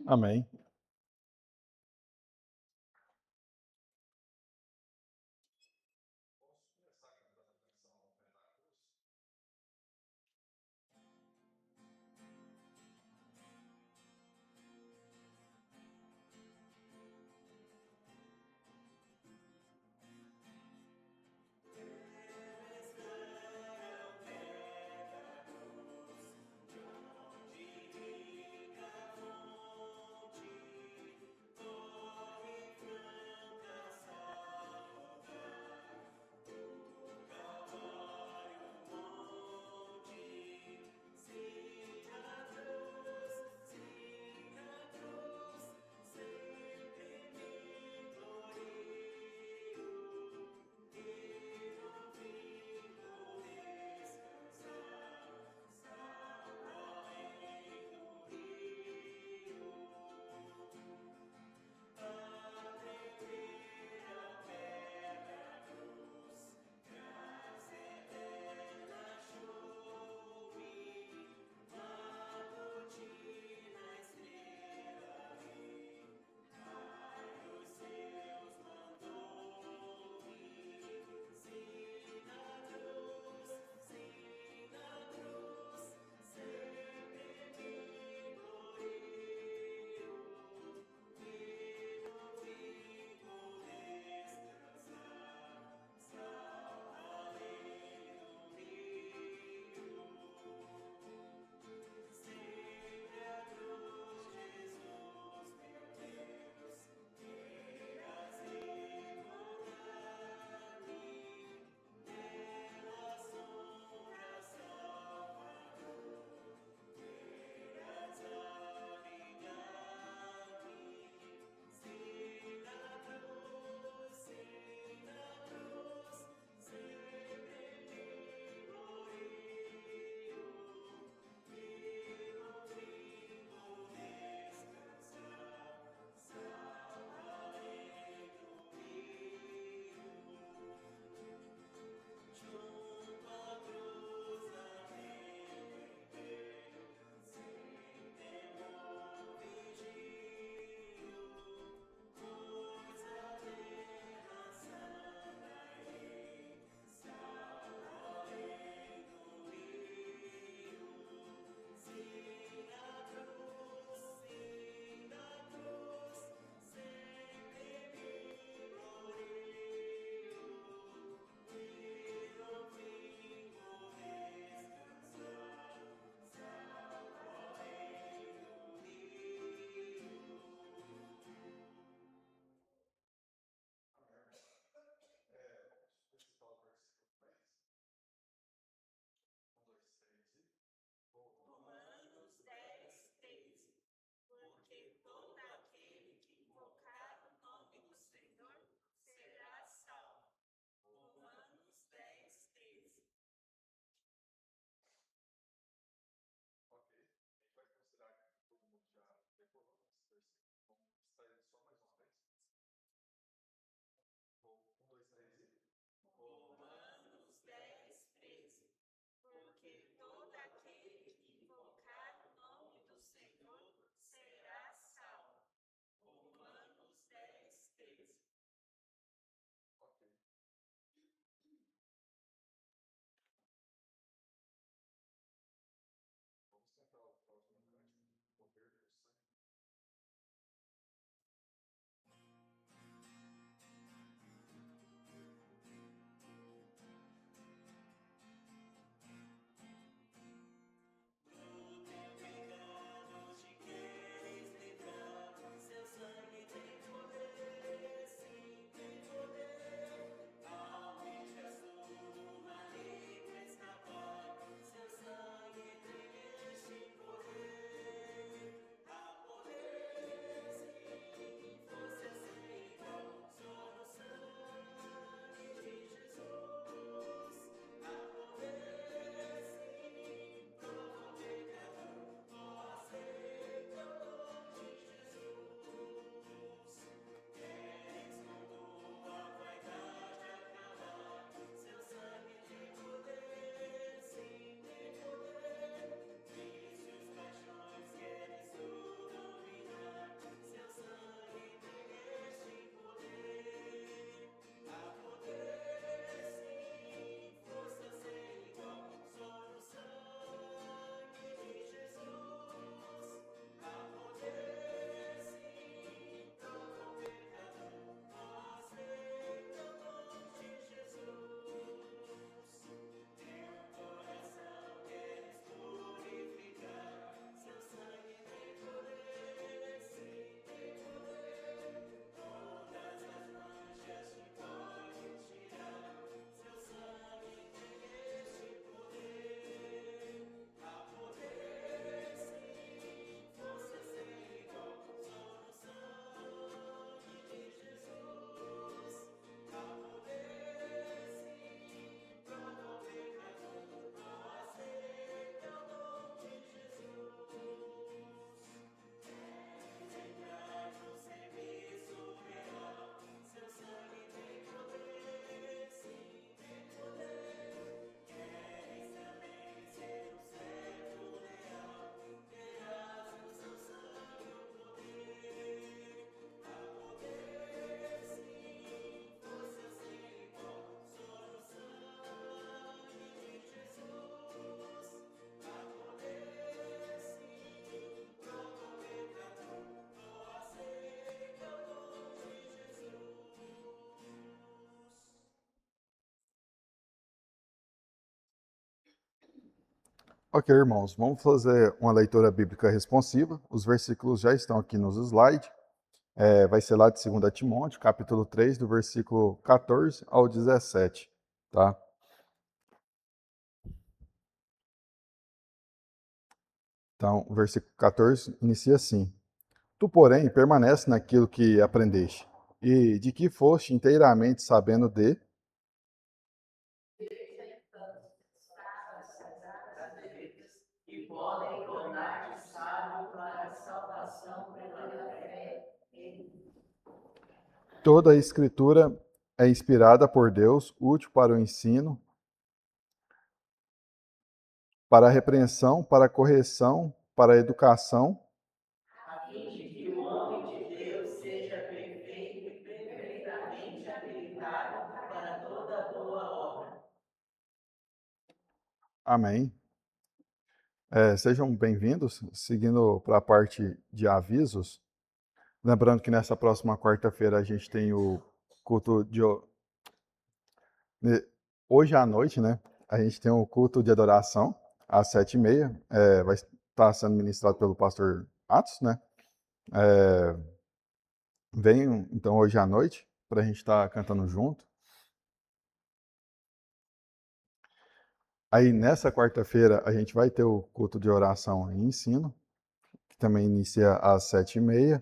Amém. Ok, irmãos, vamos fazer uma leitura bíblica responsiva. Os versículos já estão aqui nos slides. Vai ser lá de 2 Timóteo, capítulo 3, do versículo 14 ao 17, tá? Então, o versículo 14 inicia assim: Tu, porém, permanece naquilo que aprendeste, e de que foste inteiramente sabendo de... Que podem tornar-te sábio para a salvação pela fé. Toda a escritura é inspirada por Deus, útil para o ensino, para a repreensão, para a correção, para a educação, A fim de que o homem de Deus seja perfeito e perfeitamente habilitado para toda boa obra. Amém. Sejam bem-vindos. Seguindo para a parte de avisos, lembrando que nessa próxima quarta-feira a gente tem o culto de... Hoje à noite, né? A gente tem o culto de adoração às 7h30. Vai estar sendo ministrado pelo pastor Atos, né? Venham, então, hoje à noite, para a gente estar cantando junto. Aí, nessa quarta-feira, a gente vai ter o culto de oração e ensino, que também inicia às 7h30.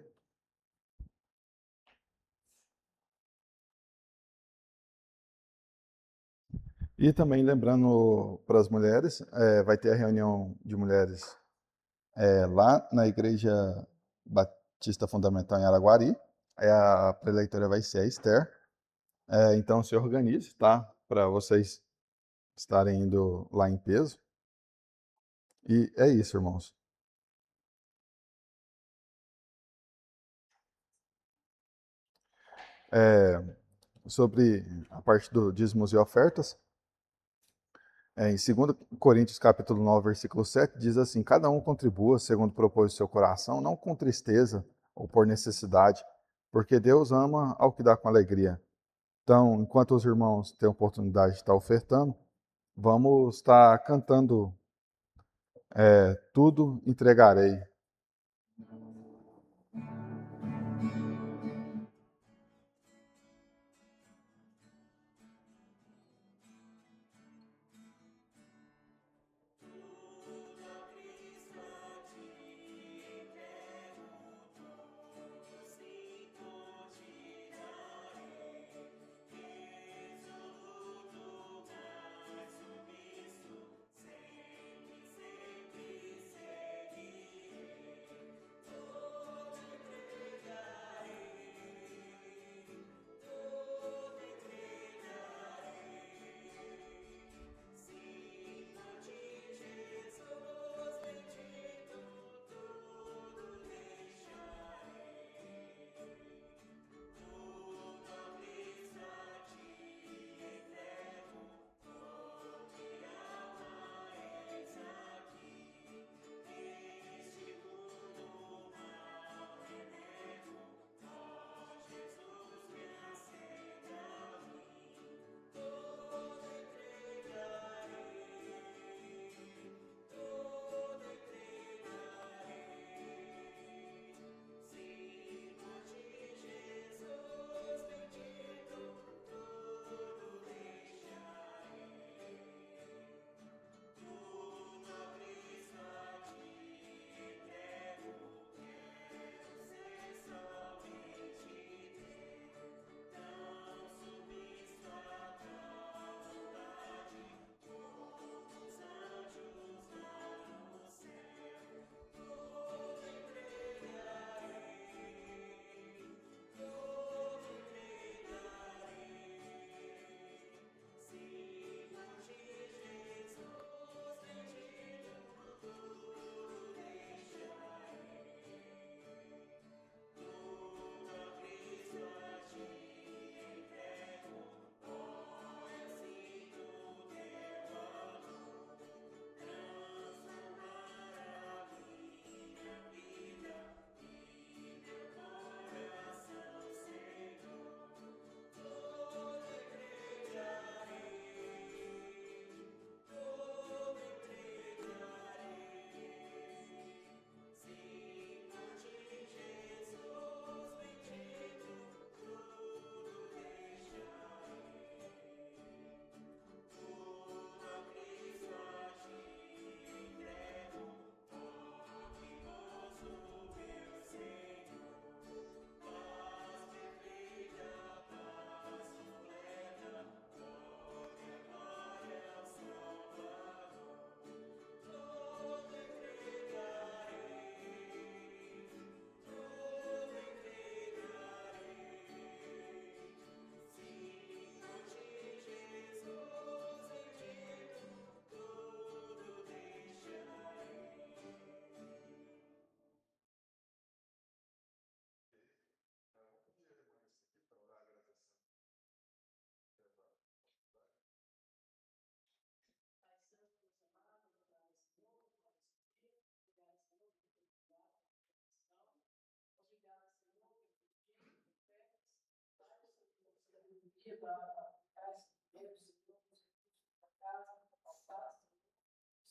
E também lembrando para as mulheres, vai ter a reunião de mulheres lá na Igreja Batista Fundamental em Araguari. A preleitora vai ser a Esther. Então se organize, tá? Para vocês estarem indo lá em peso. E é isso, irmãos. Sobre a parte do dízimos e ofertas, em 2 Coríntios capítulo 9, versículo 7, diz assim: Cada um contribua segundo propôs o seu coração, não com tristeza ou por necessidade, porque Deus ama ao que dá com alegria. Então, enquanto os irmãos têm a oportunidade de estar ofertando, vamos estar cantando Tudo Entregarei.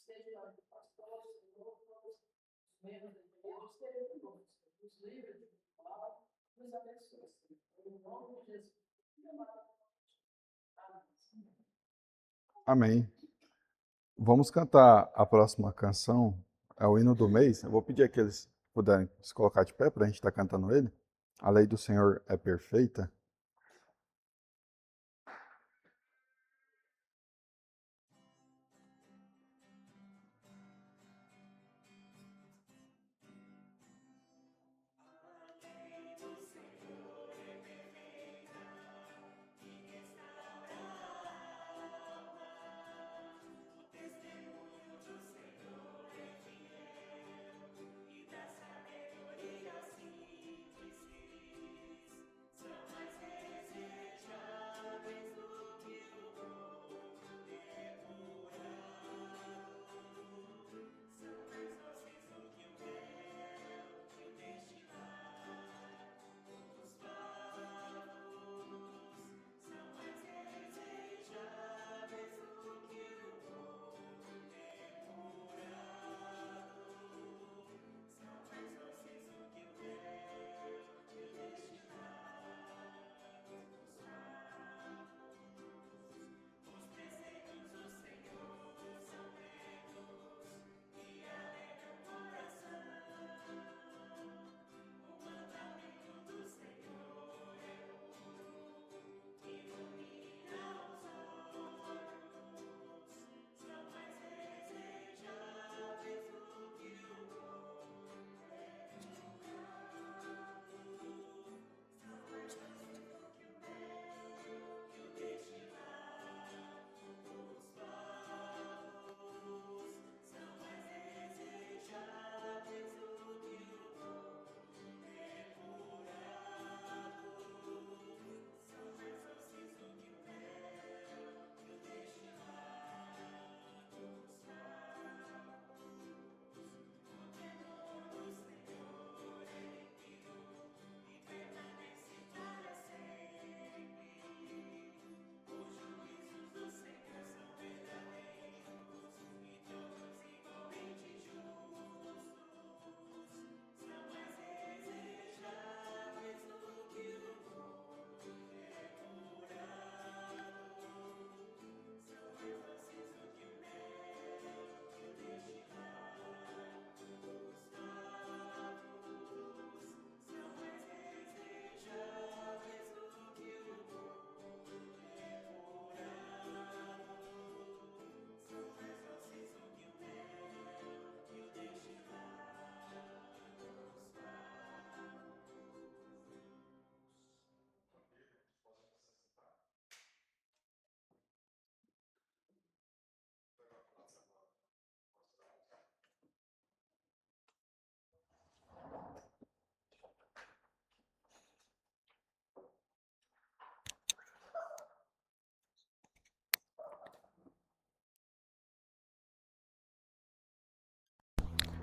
seja os pastores, os membros da igreja, os líderes de palavra, nos abençoe, Senhor. Em nome de Jesus. Amém. Vamos cantar a próxima canção, é o hino do mês. Eu vou pedir a que eles puderem se colocar de pé para a gente estar cantando ele. A lei do Senhor é perfeita.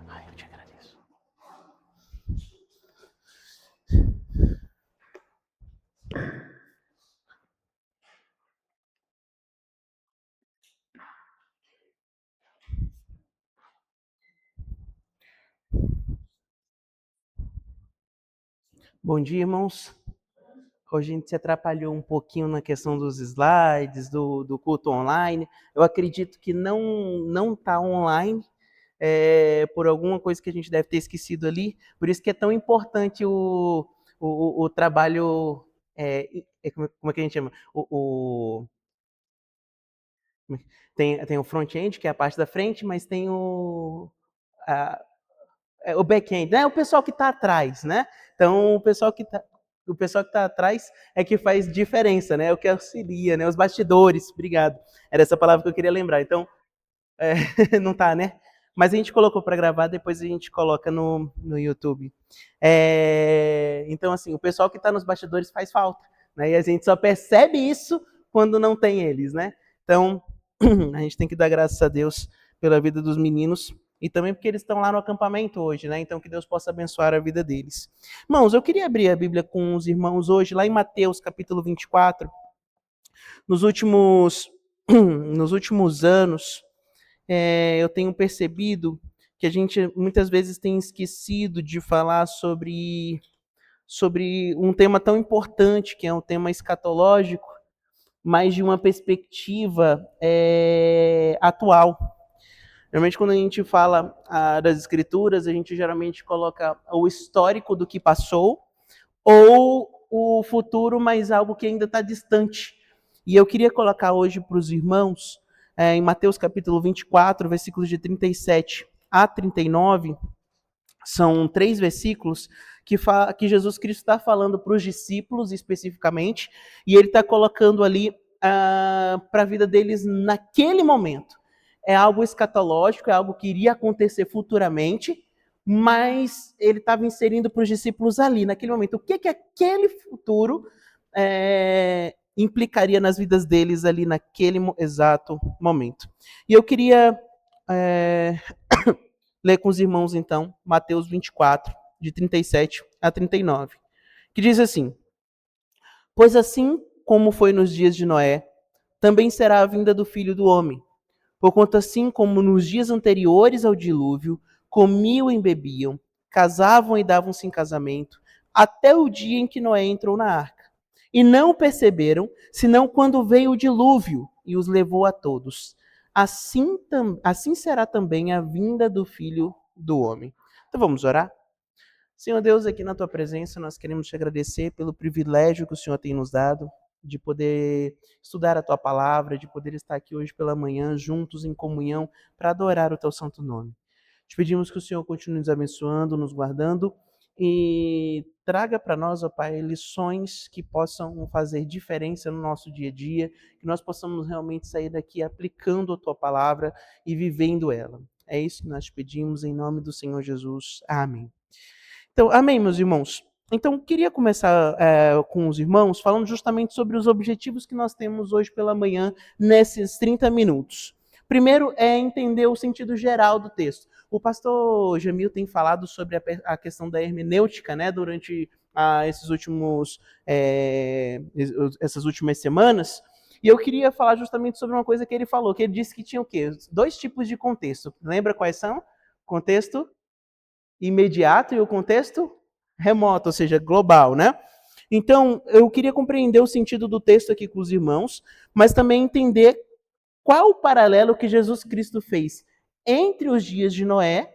Ai, eu te agradeço. Bom dia, irmãos. Hoje a gente se atrapalhou um pouquinho na questão dos slides, do culto online. Eu acredito que não está online, por alguma coisa que a gente deve ter esquecido ali. Por isso que é tão importante o trabalho... como é que a gente chama? Tem o front-end, que é a parte da frente, mas tem o back-end, né? O pessoal que está atrás, né? Então, o pessoal que está atrás é que faz diferença, né? É o que auxilia, né? Os bastidores, obrigado. Era essa palavra que eu queria lembrar. Então, não tá, né? Mas a gente colocou para gravar, depois a gente coloca no YouTube. Então, assim, o pessoal que está nos bastidores faz falta, né? E a gente só percebe isso quando não tem eles, né? Então, a gente tem que dar graças a Deus pela vida dos meninos e também porque eles estão lá no acampamento hoje, né? Então, que Deus possa abençoar a vida deles. Irmãos, eu queria abrir a Bíblia com os irmãos hoje, lá em Mateus, capítulo 24. Nos últimos anos, eu tenho percebido que a gente muitas vezes tem esquecido de falar sobre um tema tão importante, que é um tema escatológico, mas de uma perspectiva atual. Normalmente, quando a gente fala das Escrituras, a gente geralmente coloca o histórico do que passou ou o futuro, mas algo que ainda está distante. E eu queria colocar hoje para os irmãos, em Mateus capítulo 24, versículos de 37 a 39, são 3 versículos que Jesus Cristo está falando para os discípulos especificamente, e ele está colocando ali para a vida deles naquele momento. É algo escatológico, é algo que iria acontecer futuramente, mas ele estava inserindo para os discípulos ali, naquele momento. O que aquele futuro implicaria nas vidas deles ali naquele exato momento. E eu queria ler com os irmãos, então, Mateus 24, de 37 a 39, que diz assim: Pois assim como foi nos dias de Noé, também será a vinda do Filho do Homem. Porquanto assim como nos dias anteriores ao dilúvio, comiam e bebiam, casavam e davam-se em casamento, até o dia em que Noé entrou na arca. E não perceberam, senão quando veio o dilúvio e os levou a todos. Assim será também a vinda do Filho do Homem. Então vamos orar? Senhor Deus, aqui na tua presença, nós queremos te agradecer pelo privilégio que o Senhor tem nos dado de poder estudar a tua palavra, de poder estar aqui hoje pela manhã, juntos em comunhão, para adorar o teu santo nome. Te pedimos que o Senhor continue nos abençoando, nos guardando e traga para nós, ó Pai, lições que possam fazer diferença no nosso dia a dia, que nós possamos realmente sair daqui aplicando a tua palavra e vivendo ela. É isso que nós te pedimos em nome do Senhor Jesus. Amém. Então, amém, meus irmãos. Então, queria começar com os irmãos falando justamente sobre os objetivos que nós temos hoje pela manhã, nesses 30 minutos. Primeiro é entender o sentido geral do texto. O pastor Jamil tem falado sobre a questão da hermenêutica, né, durante essas últimas semanas, e eu queria falar justamente sobre uma coisa que ele falou, que ele disse que tinha o quê? 2 tipos de contexto. Lembra quais são? Contexto imediato e o contexto remoto, ou seja, global, né? Então, eu queria compreender o sentido do texto aqui com os irmãos, mas também entender qual o paralelo que Jesus Cristo fez entre os dias de Noé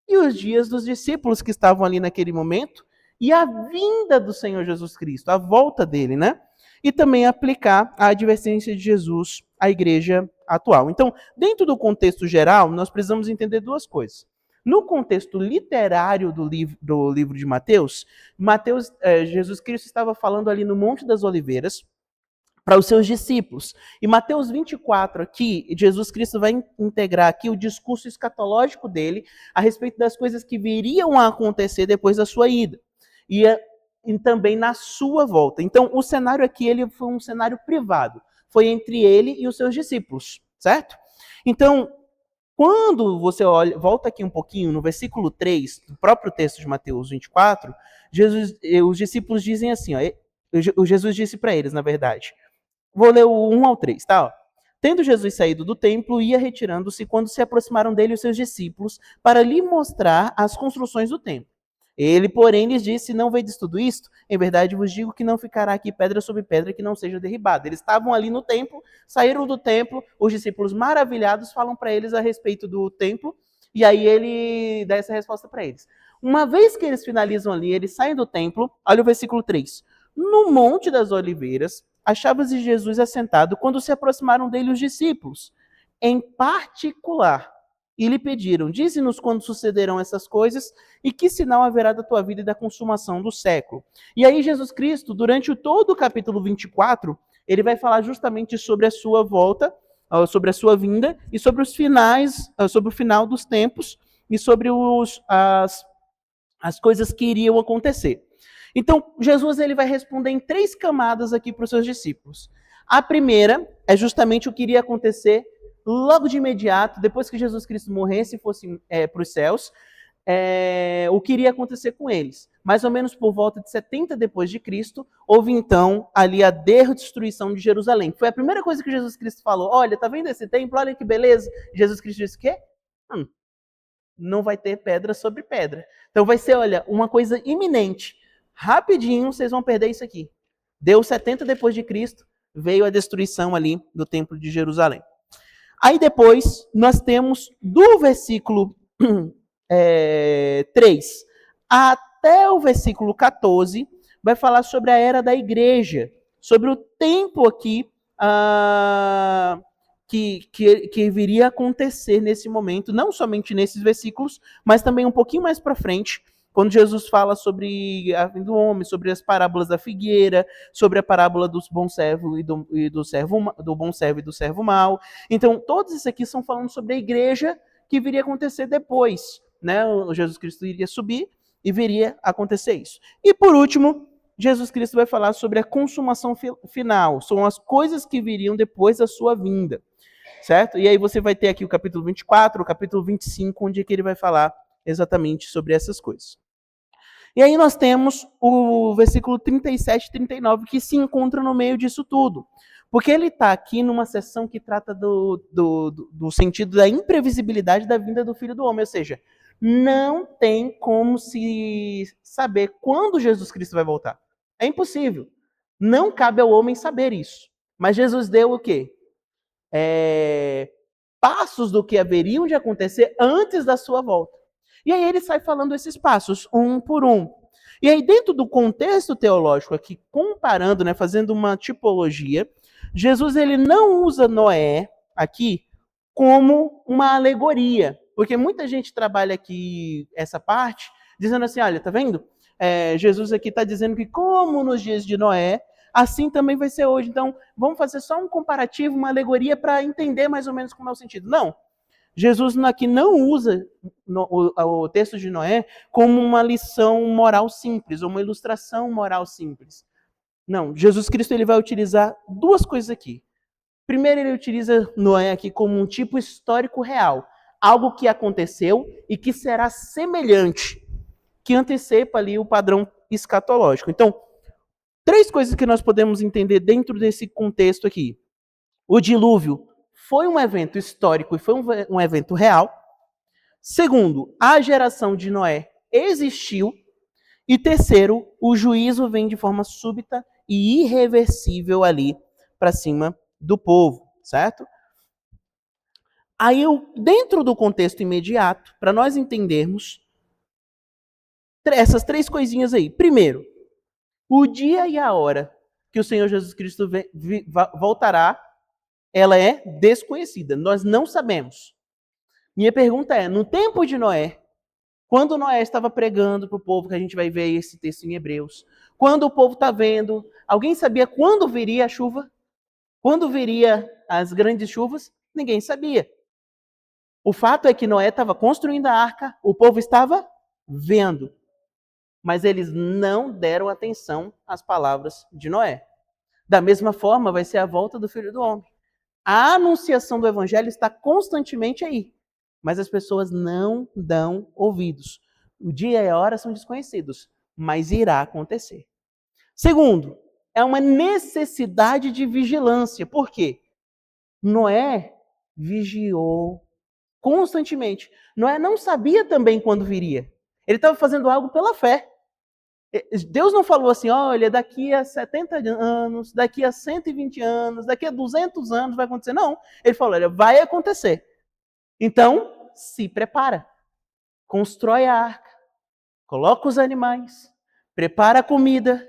e os dias dos discípulos que estavam ali naquele momento e a vinda do Senhor Jesus Cristo, a volta dele, né? E também aplicar a advertência de Jesus à igreja atual. Então, dentro do contexto geral, nós precisamos entender 2 coisas. No contexto literário do livro de Mateus, Jesus Cristo estava falando ali no Monte das Oliveiras para os seus discípulos. E Mateus 24 aqui, Jesus Cristo vai integrar aqui o discurso escatológico dele a respeito das coisas que viriam a acontecer depois da sua ida. E também na sua volta. Então, o cenário aqui ele foi um cenário privado. Foi entre ele e os seus discípulos, certo? Então, quando você volta aqui um pouquinho, no versículo 3, do próprio texto de Mateus 24, os discípulos dizem assim, Jesus disse para eles, na verdade. Vou ler o 1 ao 3, tá? Tendo Jesus saído do templo, ia retirando-se quando se aproximaram dele os seus discípulos para lhe mostrar as construções do templo. Ele, porém, lhes disse: Não vedes tudo isto? Em verdade vos digo que não ficará aqui pedra sobre pedra que não seja derribada. Eles estavam ali no templo, saíram do templo, os discípulos maravilhados falam para eles a respeito do templo, e aí ele dá essa resposta para eles. Uma vez que eles finalizam ali, eles saem do templo, olha o versículo 3. No Monte das Oliveiras, achava-se Jesus assentado quando se aproximaram dele os discípulos, em particular. E lhe pediram: dize-nos quando sucederão essas coisas e que sinal haverá da tua vida e da consumação do século. E aí Jesus Cristo, durante todo o capítulo 24, ele vai falar justamente sobre a sua volta, sobre a sua vinda e sobre os finais, sobre o final dos tempos e sobre as coisas que iriam acontecer. Então, Jesus ele vai responder em 3 camadas aqui para os seus discípulos. A primeira é justamente o que iria acontecer logo de imediato, depois que Jesus Cristo morresse e fosse para os céus. o que iria acontecer com eles. Mais ou menos por volta de 70 depois de Cristo, houve então ali a destruição de Jerusalém. Foi a primeira coisa que Jesus Cristo falou. Olha, tá vendo esse templo? Olha que beleza. Jesus Cristo disse o quê? Não vai ter pedra sobre pedra. Então vai ser, olha, uma coisa iminente. Rapidinho vocês vão perder isso aqui. Deu 70 depois de Cristo, veio a destruição ali do templo de Jerusalém. Aí depois nós temos do versículo 3 até o versículo 14, vai falar sobre a era da igreja, sobre o tempo aqui que viria a acontecer nesse momento, não somente nesses versículos, mas também um pouquinho mais para frente, quando Jesus fala sobre a vinda do homem, sobre as parábolas da figueira, sobre a parábola do bom servo e do bom servo e do servo mau. Então, todos esses aqui são falando sobre a igreja que viria a acontecer depois, né? O Jesus Cristo iria subir e viria a acontecer isso. E por último, Jesus Cristo vai falar sobre a consumação final, são as coisas que viriam depois da sua vinda, certo? E aí você vai ter aqui o capítulo 24, o capítulo 25, onde é que ele vai falar exatamente sobre essas coisas. E aí nós temos o versículo 37 e 39, que se encontra no meio disso tudo. Porque ele está aqui numa seção que trata do sentido da imprevisibilidade da vinda do Filho do Homem. Ou seja, não tem como se saber quando Jesus Cristo vai voltar. É impossível. Não cabe ao homem saber isso. Mas Jesus deu o quê? Passos do que haveriam de acontecer antes da sua volta. E aí ele sai falando esses passos, um por um. E aí dentro do contexto teológico aqui, comparando, né, fazendo uma tipologia, Jesus ele não usa Noé aqui como uma alegoria. Porque muita gente trabalha aqui essa parte, dizendo assim, olha, tá vendo? Jesus aqui está dizendo que como nos dias de Noé, assim também vai ser hoje. Então, vamos fazer só um comparativo, uma alegoria para entender mais ou menos como é o sentido. Não. Jesus aqui não usa o texto de Noé como uma lição moral simples, ou uma ilustração moral simples. Não, Jesus Cristo ele vai utilizar duas coisas aqui. Primeiro, ele utiliza Noé aqui como um tipo histórico real, algo que aconteceu e que será semelhante, que antecipa ali o padrão escatológico. Então, três coisas que nós podemos entender dentro desse contexto aqui. O dilúvio foi um evento histórico e foi um evento real. Segundo, a geração de Noé existiu. E terceiro, o juízo vem de forma súbita e irreversível ali para cima do povo, certo? Aí, dentro do contexto imediato, para nós entendermos essas três coisinhas aí. Primeiro, o dia e a hora que o Senhor Jesus Cristo voltará, ela é desconhecida. Nós não sabemos. Minha pergunta é, no tempo de Noé, quando Noé estava pregando para o povo, que a gente vai ver esse texto em Hebreus, quando o povo está vendo, alguém sabia quando viria a chuva? Quando viria as grandes chuvas? Ninguém sabia. O fato é que Noé estava construindo a arca, o povo estava vendo. Mas eles não deram atenção às palavras de Noé. Da mesma forma, vai ser a volta do Filho do Homem. A anunciação do Evangelho está constantemente aí, mas as pessoas não dão ouvidos. O dia e a hora são desconhecidos, mas irá acontecer. Segundo, é uma necessidade de vigilância. Por quê? Noé vigiou constantemente. Noé não sabia também quando viria. Ele estava fazendo algo pela fé. Deus não falou assim, olha, daqui a 70 anos, daqui a 120 anos, daqui a 200 anos vai acontecer. Não, ele falou, olha, vai acontecer. Então, se prepara. Constrói a arca, coloca os animais, prepara a comida.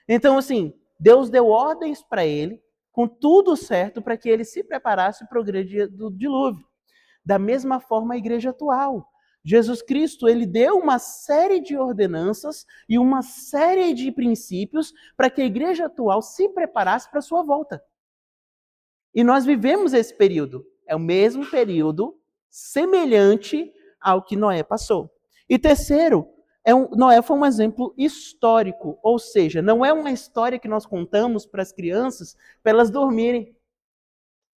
Então, assim, Deus deu ordens para ele, com tudo certo, para que ele se preparasse para o grande do dilúvio. Da mesma forma, a igreja atual. Jesus Cristo, ele deu uma série de ordenanças e uma série de princípios para que a igreja atual se preparasse para a sua volta. E nós vivemos esse período. É o mesmo período semelhante ao que Noé passou. E terceiro, Noé foi um exemplo histórico, ou seja, não é uma história que nós contamos para as crianças para elas dormirem.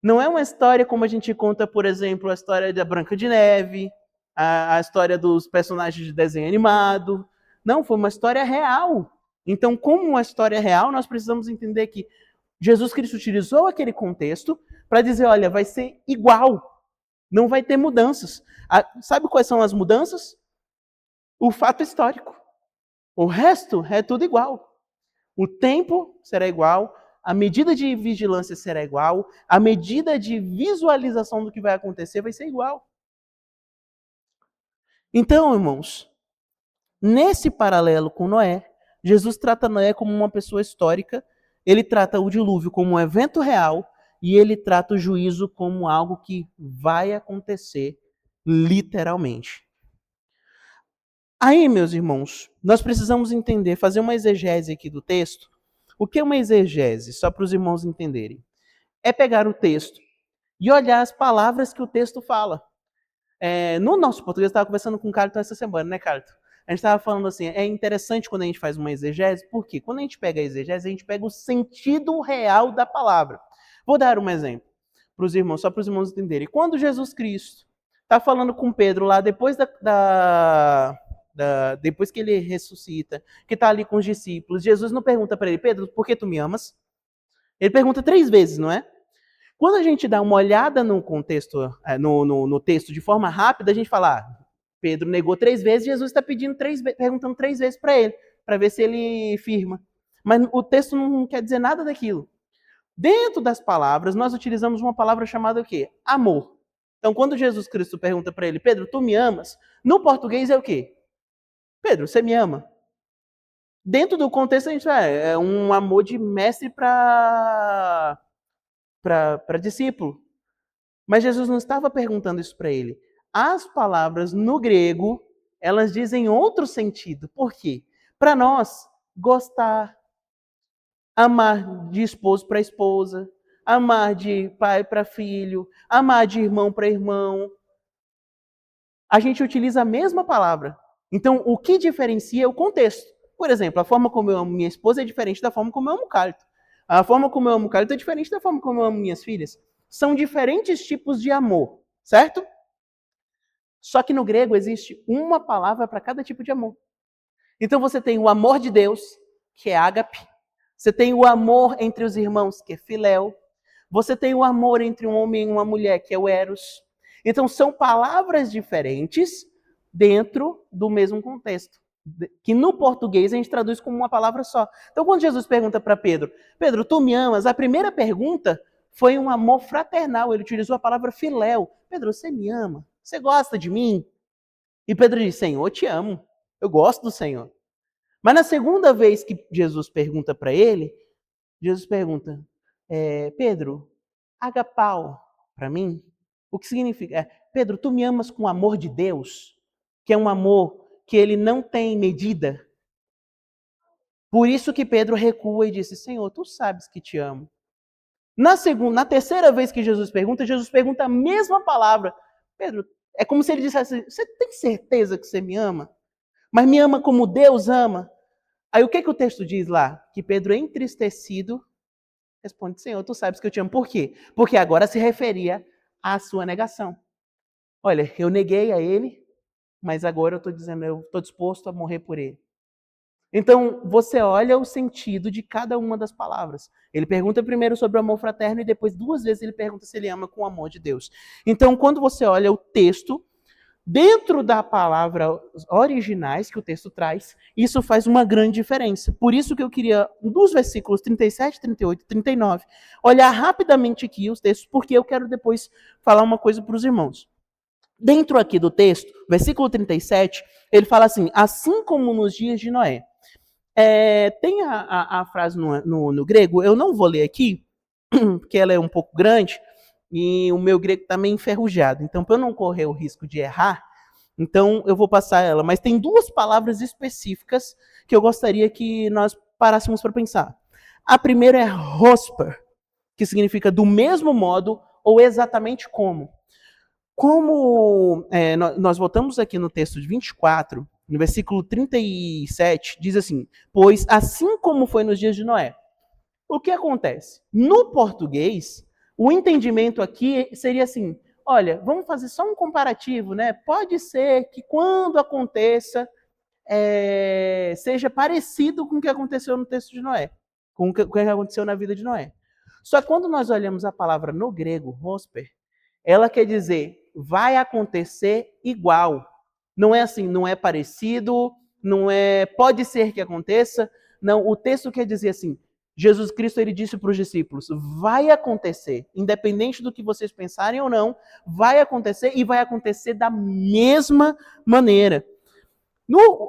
Não é uma história como a gente conta, por exemplo, a história da Branca de Neve, a história dos personagens de desenho animado. Não, foi uma história real. Então, como uma história real, nós precisamos entender que Jesus Cristo utilizou aquele contexto para dizer, olha, vai ser igual, não vai ter mudanças. Sabe quais são as mudanças? O fato histórico. O resto é tudo igual. O tempo será igual, a medida de vigilância será igual, a medida de visualização do que vai acontecer vai ser igual. Então, irmãos, nesse paralelo com Noé, Jesus trata Noé como uma pessoa histórica, ele trata o dilúvio como um evento real e ele trata o juízo como algo que vai acontecer literalmente. Aí, meus irmãos, nós precisamos entender, fazer uma exegese aqui do texto. O que é uma exegese? Só para os irmãos entenderem. É pegar o texto e olhar as palavras que o texto fala. No nosso português, eu estava conversando com o Carlton essa semana, né, Carlton? A gente estava falando assim, é interessante quando a gente faz uma exegese, porque quando a gente pega a exegese, a gente pega o sentido real da palavra. Vou dar um exemplo para os irmãos, só para os irmãos entenderem. Quando Jesus Cristo está falando com Pedro lá, depois depois que ele ressuscita, que está ali com os discípulos, Jesus não pergunta para ele, Pedro, por que tu me amas? Ele pergunta 3 vezes, não é? Quando a gente dá uma olhada no contexto, no texto de forma rápida, a gente fala, Pedro negou 3 vezes, Jesus está perguntando 3 vezes para ele, para ver se ele firma. Mas o texto não quer dizer nada daquilo. Dentro das palavras, nós utilizamos uma palavra chamada o quê? Amor. Então, quando Jesus Cristo pergunta para ele, Pedro, tu me amas? No português é o quê? Pedro, você me ama? Dentro do contexto, a gente é um amor de mestre para discípulo. Mas Jesus não estava perguntando isso para ele. As palavras no grego, elas dizem outro sentido. Por quê? Para nós, gostar, amar de esposo para esposa, amar de pai para filho, amar de irmão para irmão. A gente utiliza a mesma palavra. Então, o que diferencia é o contexto. Por exemplo, a forma como eu amo minha esposa é diferente da forma como eu amo o Carlton. A forma como eu amo o Carlton é diferente da forma como eu amo minhas filhas. São diferentes tipos de amor, certo? Só que no grego existe uma palavra para cada tipo de amor. Então você tem o amor de Deus, que é ágape. Você tem o amor entre os irmãos, que é filéu. Você tem o amor entre um homem e uma mulher, que é o eros. Então são palavras diferentes dentro do mesmo contexto, que no português a gente traduz como uma palavra só. Então quando Jesus pergunta para Pedro, Pedro, tu me amas? A primeira pergunta foi um amor fraternal, ele utilizou a palavra filéu. Pedro, você me ama? Você gosta de mim? E Pedro diz, Senhor, eu te amo, eu gosto do Senhor. Mas na segunda vez que Jesus pergunta para ele, Jesus pergunta, Pedro, agapau para mim? O que significa? Pedro, tu me amas com o amor de Deus? Que é um amor que ele não tem medida. Por isso que Pedro recua e disse, Senhor, tu sabes que te amo. Na terceira vez que Jesus pergunta a mesma palavra. Pedro, é como se ele dissesse, você tem certeza que você me ama? Mas me ama como Deus ama? Aí o que o texto diz lá? Que Pedro, entristecido, responde, Senhor, tu sabes que eu te amo. Por quê? Porque agora se referia à sua negação. Olha, eu neguei a ele, mas agora eu estou dizendo, eu estou disposto a morrer por ele. Então, você olha o sentido de cada uma das palavras. Ele pergunta primeiro sobre o amor fraterno e depois 2 vezes ele pergunta se ele ama com o amor de Deus. Então, quando você olha o texto, dentro da palavra originais que o texto traz, isso faz uma grande diferença. Por isso que eu queria, dos versículos 37, 38 e 39, olhar rapidamente aqui os textos, porque eu quero depois falar uma coisa para os irmãos. Dentro aqui do texto, versículo 37, ele fala assim, assim como nos dias de Noé. Tem a frase no grego, eu não vou ler aqui, porque ela é um pouco grande, e o meu grego está meio enferrujado. Então, para eu não correr o risco de errar, então eu vou passar ela. Mas tem 2 palavras específicas que eu gostaria que nós parássemos para pensar. A primeira é hosper, que significa do mesmo modo ou exatamente como. Como nós voltamos aqui no texto de 24, no versículo 37, diz assim, pois assim como foi nos dias de Noé. O que acontece? No português, o entendimento aqui seria assim, olha, vamos fazer só um comparativo, né? Pode ser que quando aconteça, seja parecido com o que aconteceu no texto de Noé, com o que aconteceu na vida de Noé. Só que quando nós olhamos a palavra no grego, hosper, ela quer dizer vai acontecer igual. Não é assim, não é parecido, não é pode ser que aconteça. Não, o texto quer dizer assim, Jesus Cristo ele disse para os discípulos, vai acontecer, independente do que vocês pensarem ou não, vai acontecer e vai acontecer da mesma maneira.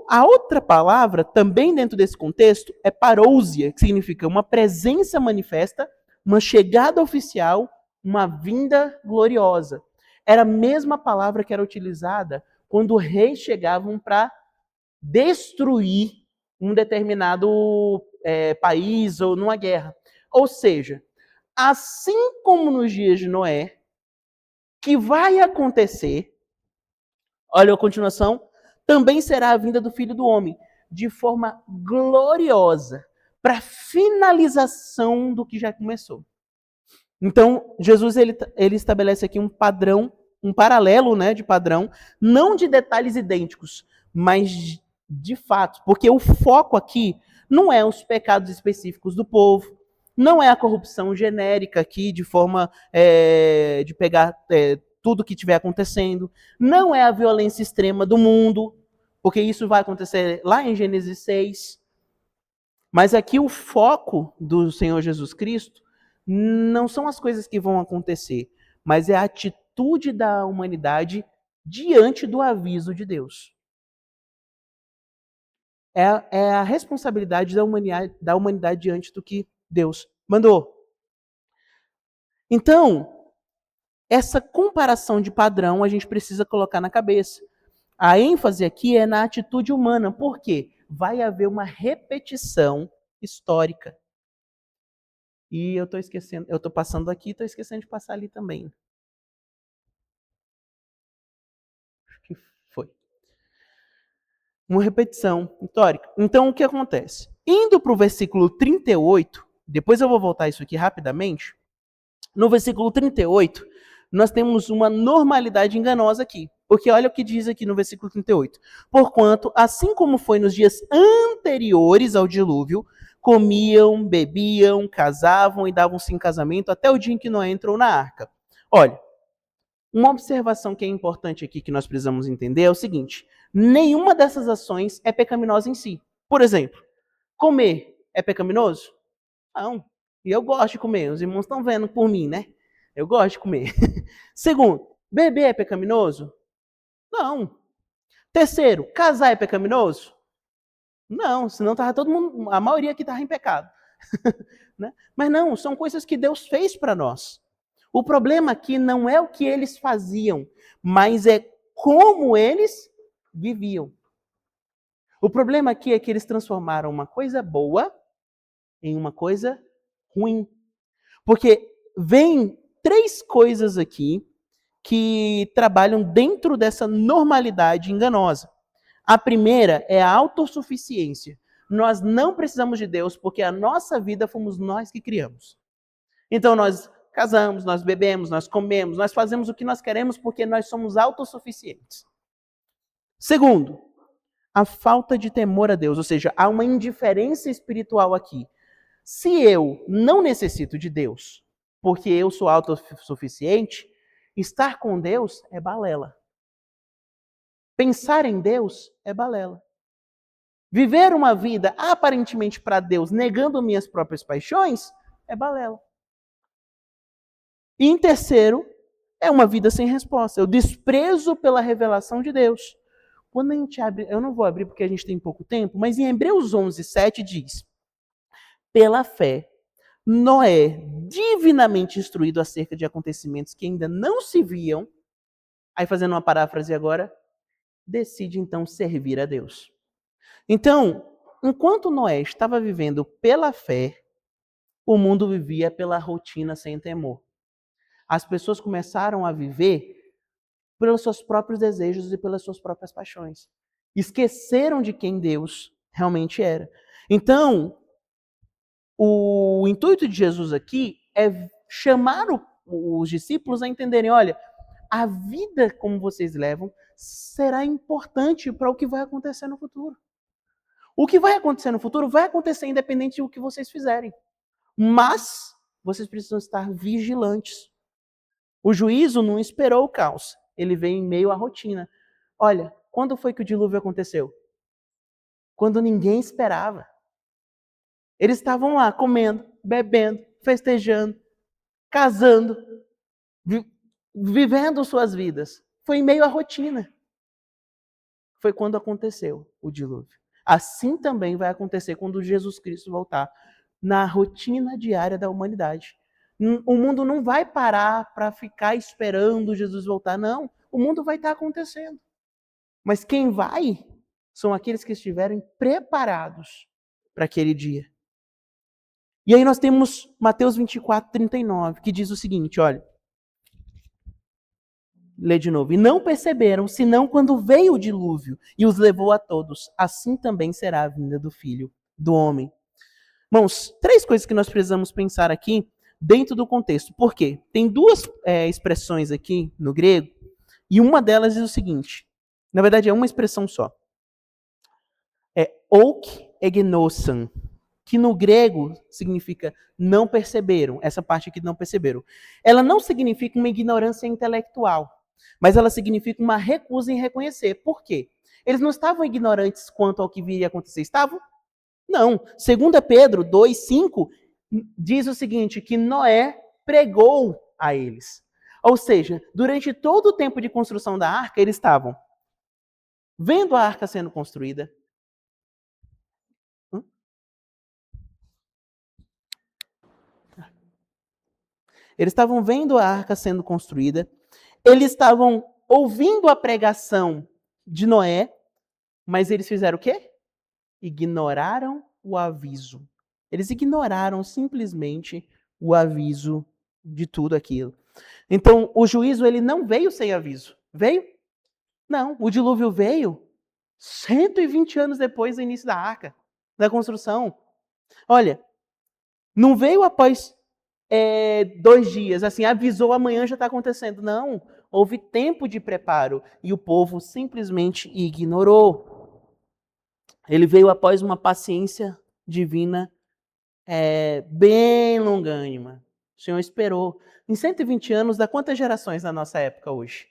A outra palavra, também dentro desse contexto, é parousia, que significa uma presença manifesta, uma chegada oficial, uma vinda gloriosa. Era a mesma palavra que era utilizada quando reis chegavam para destruir um determinado país ou numa guerra. Ou seja, assim como nos dias de Noé, que vai acontecer, olha a continuação, também será a vinda do Filho do Homem, de forma gloriosa, para finalização do que já começou. Então, Jesus ele estabelece aqui um padrão, um paralelo, né, de padrão, não de detalhes idênticos, mas de fato, porque o foco aqui não é os pecados específicos do povo, não é a corrupção genérica aqui, de forma de pegar tudo que estiver acontecendo, não é a violência extrema do mundo, porque isso vai acontecer lá em Gênesis 6. Mas aqui o foco do Senhor Jesus Cristo não são as coisas que vão acontecer, mas é a atitude da humanidade diante do aviso de Deus. É a responsabilidade da humanidade diante do que Deus mandou. Então, essa comparação de padrão a gente precisa colocar na cabeça. A ênfase aqui é na atitude humana. Por quê? Vai haver uma repetição histórica. E eu estou esquecendo, eu estou passando aqui e estou esquecendo de passar ali também. Acho que foi. Uma repetição histórica. Então, o que acontece? Indo para o versículo 38, depois eu vou voltar isso aqui rapidamente. No versículo 38, nós temos uma normalidade enganosa aqui. Porque olha o que diz aqui no versículo 38. Porquanto, assim como foi nos dias anteriores ao dilúvio, comiam, bebiam, casavam e davam-se em casamento até o dia em que Noé entrou na arca. Olha, uma observação que é importante aqui que nós precisamos entender é o seguinte: nenhuma dessas ações é pecaminosa em si. Por exemplo, comer é pecaminoso? Não. E eu gosto de comer. Os irmãos estão vendo por mim, né? Eu gosto de comer. Segundo, beber é pecaminoso? Não. Terceiro, casar é pecaminoso? Não, senão tava todo mundo, a maioria aqui estava em pecado. Né? Mas não, são coisas que Deus fez para nós. O problema aqui não é o que eles faziam, mas é como eles viviam. O problema aqui é que eles transformaram uma coisa boa em uma coisa ruim. Porque vem três coisas aqui que trabalham dentro dessa normalidade enganosa. A primeira é a autossuficiência. Nós não precisamos de Deus porque a nossa vida fomos nós que criamos. Então nós casamos, nós bebemos, nós comemos, nós fazemos o que nós queremos porque nós somos autossuficientes. Segundo, a falta de temor a Deus, ou seja, há uma indiferença espiritual aqui. Se eu não necessito de Deus porque eu sou autossuficiente, estar com Deus é balela. Pensar em Deus é balela. Viver uma vida aparentemente para Deus, negando minhas próprias paixões, é balela. E em terceiro, é uma vida sem resposta. Eu desprezo pela revelação de Deus. Quando a gente abre, eu não vou abrir porque a gente tem pouco tempo, mas em Hebreus 11:7 diz: pela fé, Noé, divinamente instruído acerca de acontecimentos que ainda não se viam, aí fazendo uma paráfrase agora, decide então servir a Deus. Então, enquanto Noé estava vivendo pela fé, o mundo vivia pela rotina sem temor. As pessoas começaram a viver pelos seus próprios desejos e pelas suas próprias paixões. Esqueceram de quem Deus realmente era. Então, o intuito de Jesus aqui é chamar os discípulos a entenderem, olha, a vida como vocês levam será importante para o que vai acontecer no futuro. O que vai acontecer no futuro vai acontecer independente do que vocês fizerem. Mas vocês precisam estar vigilantes. O juízo não esperou o caos. Ele veio em meio à rotina. Olha, quando foi que o dilúvio aconteceu? Quando ninguém esperava. Eles estavam lá comendo, bebendo, festejando, casando, vivendo suas vidas. Foi em meio à rotina. Foi quando aconteceu o dilúvio. Assim também vai acontecer quando Jesus Cristo voltar, na rotina diária da humanidade. O mundo não vai parar para ficar esperando Jesus voltar, não. O mundo vai estar acontecendo. Mas quem vai são aqueles que estiverem preparados para aquele dia. E aí nós temos Mateus 24, 39, que diz o seguinte, olha. Lê de novo. E não perceberam, senão quando veio o dilúvio e os levou a todos. Assim também será a vinda do Filho do Homem. Irmãos, 3 coisas que nós precisamos pensar aqui dentro do contexto. Por quê? Tem 2 expressões aqui no grego, e uma delas diz o seguinte. Na verdade, é uma expressão só. É ouk egnosan, que no grego significa não perceberam. Essa parte aqui não perceberam. Ela não significa uma ignorância intelectual, mas ela significa uma recusa em reconhecer. Por quê? Eles não estavam ignorantes quanto ao que viria a acontecer. Estavam? Não. 2 Pedro 2,5 diz o seguinte, que Noé pregou a eles. Ou seja, durante todo o tempo de construção da arca, eles estavam vendo a arca sendo construída. Eles estavam vendo a arca sendo construída. Eles estavam ouvindo a pregação de Noé, mas eles fizeram o quê? Ignoraram o aviso. Eles ignoraram simplesmente o aviso de tudo aquilo. Então, o juízo ele não veio sem aviso. Veio? Não. O dilúvio veio 120 anos depois do início da arca, da construção. Olha, não veio após 2 dias, assim, avisou amanhã já está acontecendo. Não. Houve tempo de preparo e o povo simplesmente ignorou. Ele veio após uma paciência divina bem longânima. O Senhor esperou. Em 120 anos, dá quantas gerações na nossa época hoje?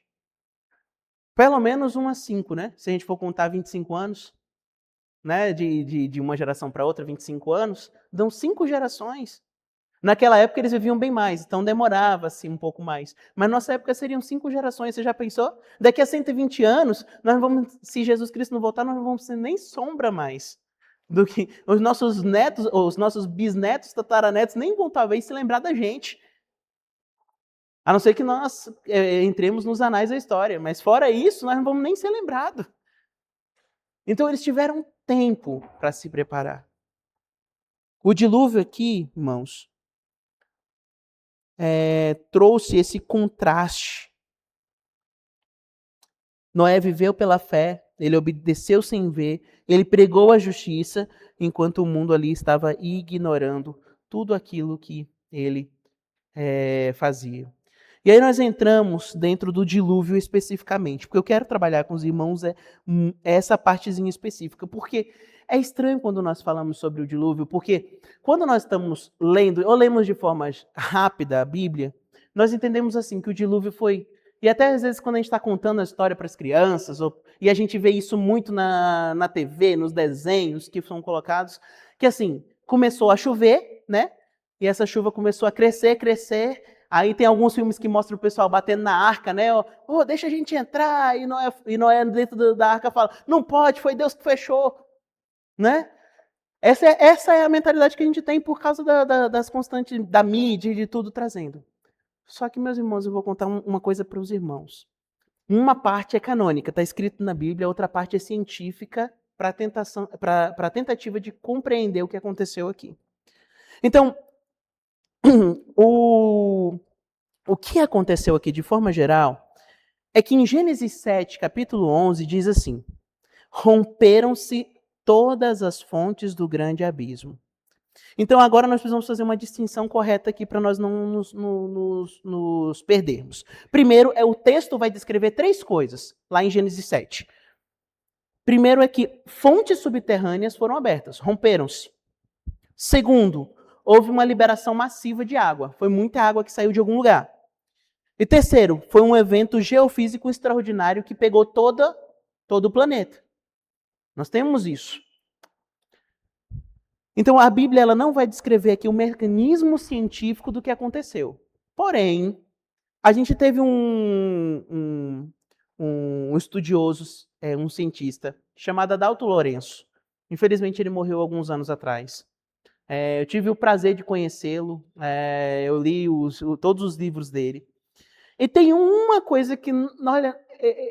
Pelo menos umas 5, né? Se a gente for contar 25 anos, né? De uma geração para outra, 25 anos, dão 5 gerações. Naquela época eles viviam bem mais, então demorava-se um pouco mais. Mas na nossa época seriam 5 gerações, você já pensou? Daqui a 120 anos, nós vamos, se Jesus Cristo não voltar, nós não vamos ser nem sombra mais. Do que os nossos netos, ou os nossos bisnetos, tataranetos, nem vão talvez se lembrar da gente. A não ser que nós entremos nos anais da história. Mas fora isso, nós não vamos nem ser lembrados. Então eles tiveram tempo para se preparar. O dilúvio aqui, irmãos, trouxe esse contraste. Noé viveu pela fé, ele obedeceu sem ver, ele pregou a justiça, enquanto o mundo ali estava ignorando tudo aquilo que ele fazia. E aí nós entramos dentro do dilúvio especificamente, porque eu quero trabalhar com os irmãos essa partezinha específica, porque é estranho quando nós falamos sobre o dilúvio, porque quando nós estamos lendo, ou lemos de forma rápida a Bíblia, nós entendemos assim, que o dilúvio foi... E até às vezes quando a gente está contando a história para as crianças, e a gente vê isso muito na TV, nos desenhos que são colocados, que assim, começou a chover, né? E essa chuva começou a crescer, aí tem alguns filmes que mostram o pessoal batendo na arca, né? Deixa a gente entrar, e Noé dentro da arca fala, não pode, foi Deus que fechou. Né? Essa é a mentalidade que a gente tem por causa das constantes da mídia e de tudo trazendo. Só que, meus irmãos, eu vou contar uma coisa para os irmãos. Uma parte é canônica, está escrito na Bíblia, a outra parte é científica para a tentativa de compreender o que aconteceu aqui. Então, o que aconteceu aqui, de forma geral, é que em Gênesis 7, capítulo 11, diz assim, romperam-se todas as fontes do grande abismo, Então agora nós precisamos fazer uma distinção correta aqui para nós não nos perdermos. Primeiro, o texto vai descrever 3 coisas, lá em Gênesis 7. Primeiro é que fontes subterrâneas foram abertas, romperam-se. Segundo, houve uma liberação massiva de água. Foi muita água que saiu de algum lugar. E terceiro, foi um evento geofísico extraordinário que pegou todo o planeta. Nós temos isso. Então a Bíblia ela não vai descrever aqui o mecanismo científico do que aconteceu. Porém, a gente teve um estudioso, um cientista, chamado Adalto Lourenço. Infelizmente ele morreu alguns anos atrás. Eu tive o prazer de conhecê-lo, eu li todos os livros dele. E tem uma coisa que, olha,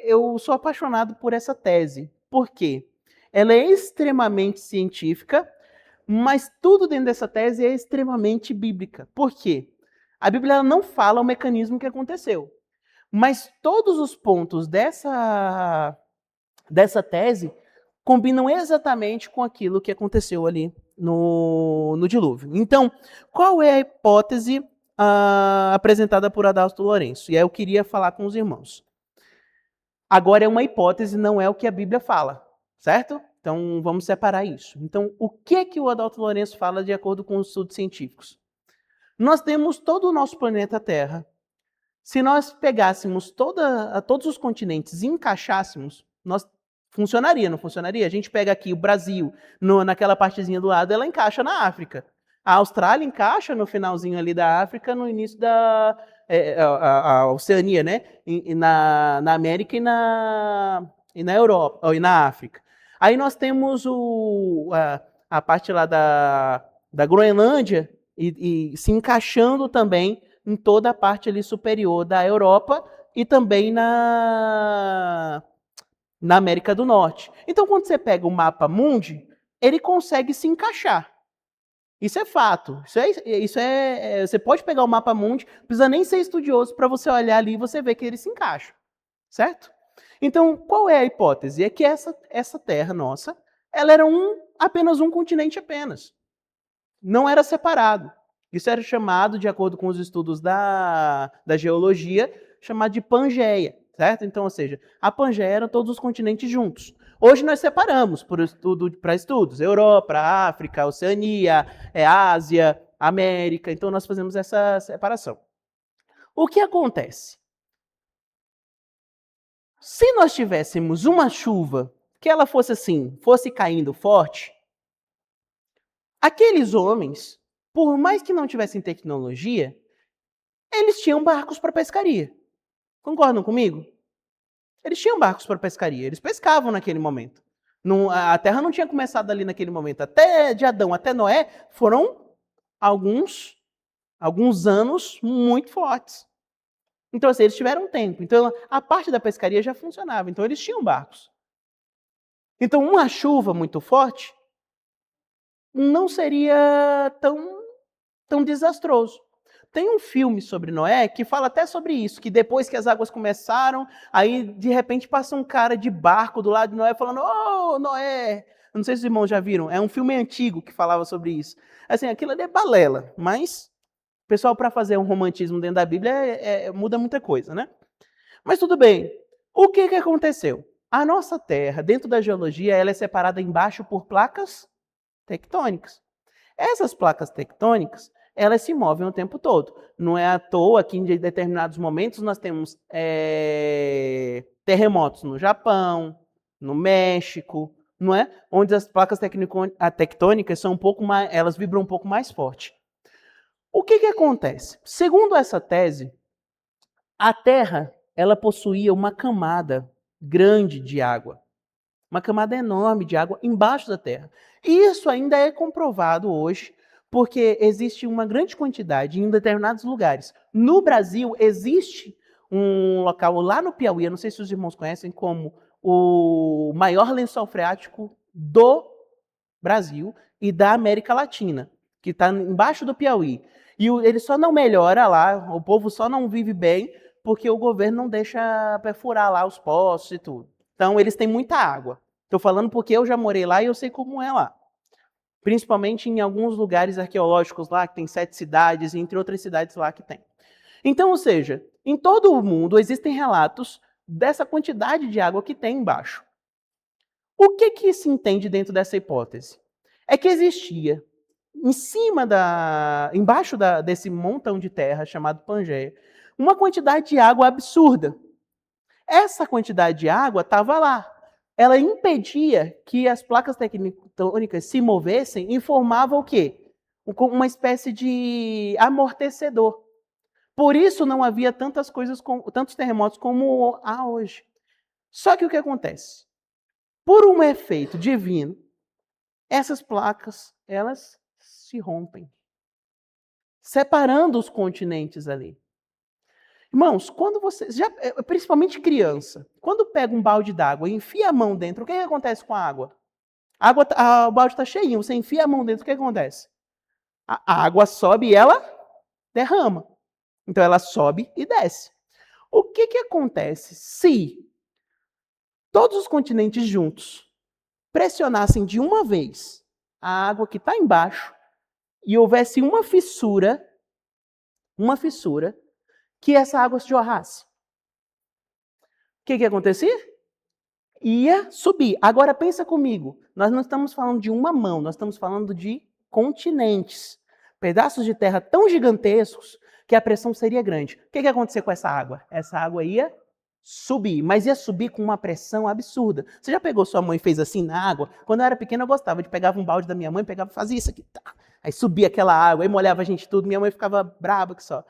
eu sou apaixonado por essa tese. Por quê? Ela é extremamente científica, mas tudo dentro dessa tese é extremamente bíblica. Por quê? A Bíblia ela não fala o mecanismo que aconteceu. Mas todos os pontos dessa tese combinam exatamente com aquilo que aconteceu ali no dilúvio. Então, qual é a hipótese apresentada por Adalto Lourenço? E aí eu queria falar com os irmãos. Agora é uma hipótese, não é o que a Bíblia fala, certo? Então vamos separar isso. Então, o que o Adalto Lourenço fala de acordo com os estudos científicos? Nós temos todo o nosso planeta Terra. Se nós pegássemos todos os continentes e encaixássemos, funcionaria, não funcionaria? A gente pega aqui o Brasil, naquela partezinha do lado, ela encaixa na África. A Austrália encaixa no finalzinho ali da África, no início a Oceania, né? Na América e na Europa, ou na África. Aí nós temos a parte lá da Groenlândia e se encaixando também em toda a parte ali superior da Europa e também na América do Norte. Então, quando você pega o mapa mundi, ele consegue se encaixar. Isso é fato. Você pode pegar o mapa mundi, não precisa nem ser estudioso para você olhar ali e você ver que ele se encaixa. Certo? Então, qual é a hipótese? É que essa terra nossa, ela era apenas um continente apenas. Não era separado. Isso era chamado, de acordo com os estudos da geologia, chamado de Pangeia, certo? Então, ou seja, a Pangeia eram todos os continentes juntos. Hoje nós separamos para estudos, Europa, África, Oceania, Ásia, América, então nós fazemos essa separação. O que acontece? Se nós tivéssemos uma chuva que ela fosse caindo forte, aqueles homens, por mais que não tivessem tecnologia, eles tinham barcos para pescaria. Concordam comigo? Eles tinham barcos para pescaria, eles pescavam naquele momento. A Terra não tinha começado ali naquele momento. Até de Adão até Noé foram alguns anos muito fortes. Então, assim, eles tiveram tempo. Então, a parte da pescaria já funcionava. Então, eles tinham barcos. Então, uma chuva muito forte não seria tão desastroso. Tem um filme sobre Noé que fala até sobre isso, que depois que as águas começaram, aí de repente passa um cara de barco do lado de Noé falando: "Oh, Noé!" Eu não sei se os irmãos já viram, é um filme antigo que falava sobre isso. Assim, aquilo ali é balela, mas o pessoal, para fazer um romantismo dentro da Bíblia, muda muita coisa, né? Mas tudo bem. O que aconteceu? A nossa Terra, dentro da geologia, ela é separada embaixo por placas tectônicas. Essas placas tectônicas, elas se movem o tempo todo. Não é à toa que em determinados momentos nós temos terremotos no Japão, no México, não é? Onde as placas tectônicas são elas vibram um pouco mais forte. O que acontece? Segundo essa tese, a Terra ela possuía uma camada grande de água. Uma camada enorme de água embaixo da Terra. E isso ainda é comprovado hoje, porque existe uma grande quantidade em determinados lugares. No Brasil, existe um local lá no Piauí, eu não sei se os irmãos conhecem, como o maior lençol freático do Brasil e da América Latina, que está embaixo do Piauí. E ele só não melhora lá, o povo só não vive bem, porque o governo não deixa perfurar lá os poços e tudo. Então, eles têm muita água. Estou falando porque eu já morei lá e eu sei como é lá. Principalmente em alguns lugares arqueológicos lá, que tem 7 cidades, entre outras cidades lá que tem. Então, ou seja, em todo o mundo existem relatos dessa quantidade de água que tem embaixo. O que se entende dentro dessa hipótese? É que existia, embaixo desse montão de terra chamado Pangeia, uma quantidade de água absurda. Essa quantidade de água estava lá. Ela impedia que as placas tectônicas se movessem e formava o quê? Uma espécie de amortecedor. Por isso não havia tantos terremotos como há hoje. Só que o que acontece? Por um efeito divino, essas placas, elas se rompem, separando os continentes ali. Irmãos, quando você, principalmente criança, quando pega um balde d'água e enfia a mão dentro, o que acontece com a água? O balde está cheinho, você enfia a mão dentro, o que acontece? A água sobe e ela derrama. Então ela sobe e desce. O que acontece se todos os continentes juntos pressionassem de uma vez a água que está embaixo e houvesse uma fissura que essa água se jorrasse? O que acontecia? Ia subir. Agora pensa comigo, nós não estamos falando de uma mão, nós estamos falando de continentes. Pedaços de terra tão gigantescos que a pressão seria grande. O que ia acontecer com essa água? Essa água ia subir, mas ia subir com uma pressão absurda. Você já pegou sua mãe e fez assim na água? Quando eu era pequena eu gostava de pegar um balde da minha mãe, fazia isso aqui, tá. Aí subia aquela água, aí molhava a gente tudo, minha mãe ficava braba que só.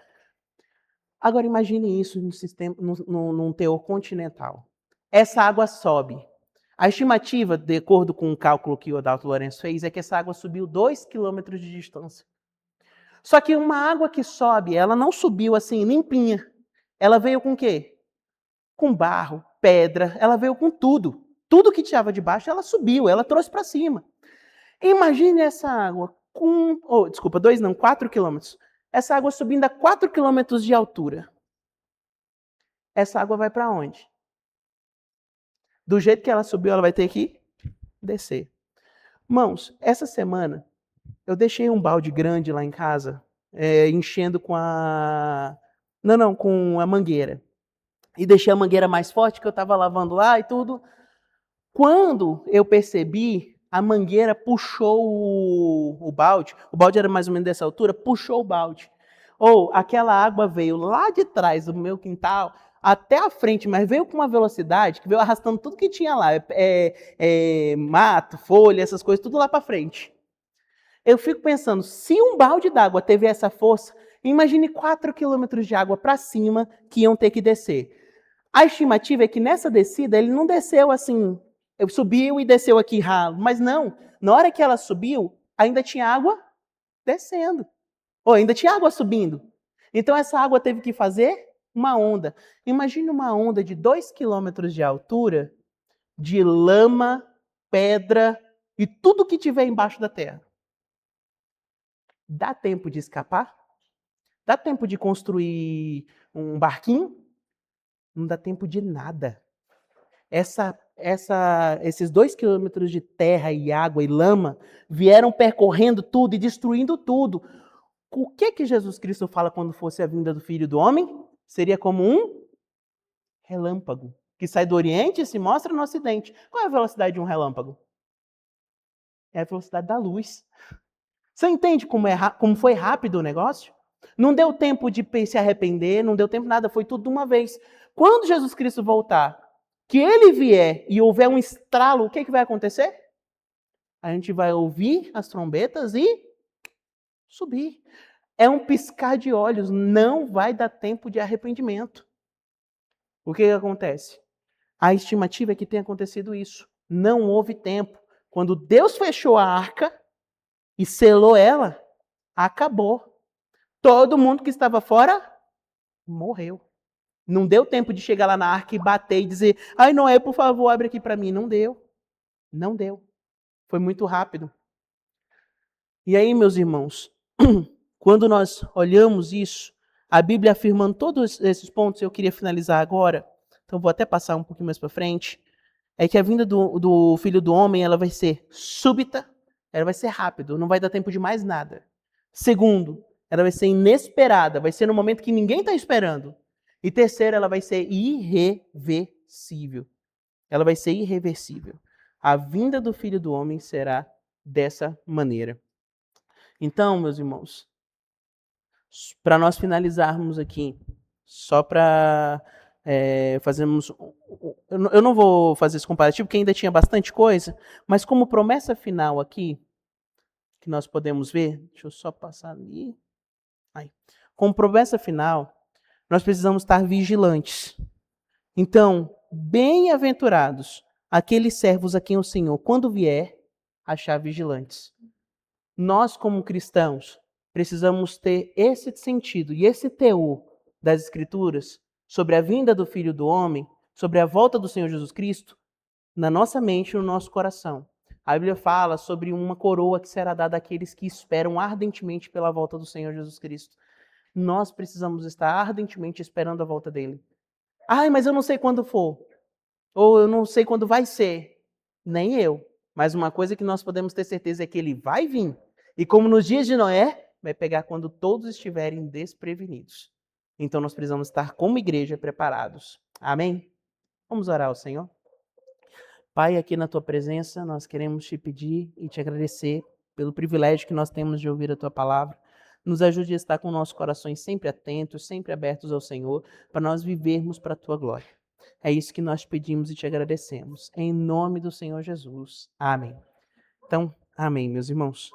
Agora imagine isso num teor continental. Essa água sobe. A estimativa, de acordo com o cálculo que o Adalto Lourenço fez, é que essa água subiu 2 quilômetros de distância. Só que uma água que sobe, ela não subiu assim, limpinha. Ela veio com o quê? Com barro, pedra, ela veio com tudo. Tudo que estava de baixo, ela subiu, ela trouxe para cima. Imagine essa água com... 4 quilômetros. Essa água subindo a 4 quilômetros de altura. Essa água vai para onde? Do jeito que ela subiu, ela vai ter que descer. Irmãos, essa semana, eu deixei um balde grande lá em casa, enchendo com a mangueira. E deixei a mangueira mais forte, que eu estava lavando lá e tudo. Quando eu percebi, a mangueira puxou o balde. O balde era mais ou menos dessa altura, puxou o balde. Aquela água veio lá de trás do meu quintal até a frente, mas veio com uma velocidade que veio arrastando tudo que tinha lá. Mato, folha, essas coisas, tudo lá para frente. Eu fico pensando, se um balde d'água teve essa força, imagine 4 quilômetros de água para cima que iam ter que descer. A estimativa é que nessa descida ele não desceu assim, subiu e desceu aqui ralo, mas não. Na hora que ela subiu, ainda tinha água descendo. Ainda tinha água subindo. Então essa água teve que fazer uma onda. Imagine uma onda de 2 quilômetros de altura, de lama, pedra e tudo que tiver embaixo da terra. Dá tempo de escapar? Dá tempo de construir um barquinho? Não dá tempo de nada. Esses 2 quilômetros de terra e água e lama vieram percorrendo tudo e destruindo tudo. O que Jesus Cristo fala quando fosse a vinda do Filho do Homem? Seria como um relâmpago, que sai do Oriente e se mostra no Ocidente. Qual é a velocidade de um relâmpago? É a velocidade da luz. Você entende como foi rápido o negócio? Não deu tempo de se arrepender, não deu tempo nada, foi tudo de uma vez. Quando Jesus Cristo voltar, que ele vier e houver um estralo, o que vai acontecer? A gente vai ouvir as trombetas e subir. É um piscar de olhos, não vai dar tempo de arrependimento. O que acontece? A estimativa é que tenha acontecido isso. Não houve tempo. Quando Deus fechou a arca e selou ela, acabou. Todo mundo que estava fora morreu. Não deu tempo de chegar lá na arca e bater e dizer: ai, Noé, por favor, abre aqui para mim. Não deu. Não deu. Foi muito rápido. E aí, meus irmãos, quando nós olhamos isso, a Bíblia afirmando todos esses pontos, eu queria finalizar agora, então vou até passar um pouquinho mais para frente, é que a vinda do Filho do Homem ela vai ser súbita, ela vai ser rápido, não vai dar tempo de mais nada. Segundo, ela vai ser inesperada, vai ser no momento que ninguém está esperando. E terceiro, ela vai ser irreversível. Ela vai ser irreversível. A vinda do Filho do Homem será dessa maneira. Então, meus irmãos, para nós finalizarmos aqui, só para fazermos. Eu não vou fazer esse comparativo, porque ainda tinha bastante coisa, mas como promessa final aqui, que nós podemos ver, deixa eu só passar ali. Aí. Como promessa final, nós precisamos estar vigilantes. Então, bem-aventurados aqueles servos a quem o Senhor, quando vier, achar vigilantes. Nós, como cristãos, precisamos ter esse sentido e esse teor das Escrituras sobre a vinda do Filho do Homem, sobre a volta do Senhor Jesus Cristo, na nossa mente e no nosso coração. A Bíblia fala sobre uma coroa que será dada àqueles que esperam ardentemente pela volta do Senhor Jesus Cristo. Nós precisamos estar ardentemente esperando a volta dele. Ai, mas eu não sei quando for. Ou eu não sei quando vai ser. Nem eu. Mas uma coisa que nós podemos ter certeza é que ele vai vir. E como nos dias de Noé, vai pegar quando todos estiverem desprevenidos. Então nós precisamos estar como igreja preparados. Amém? Vamos orar ao Senhor. Pai, aqui na tua presença, nós queremos te pedir e te agradecer pelo privilégio que nós temos de ouvir a tua palavra. Nos ajude a estar com nossos corações sempre atentos, sempre abertos ao Senhor, para nós vivermos para a tua glória. É isso que nós pedimos e te agradecemos. Em nome do Senhor Jesus. Amém. Então, amém, meus irmãos.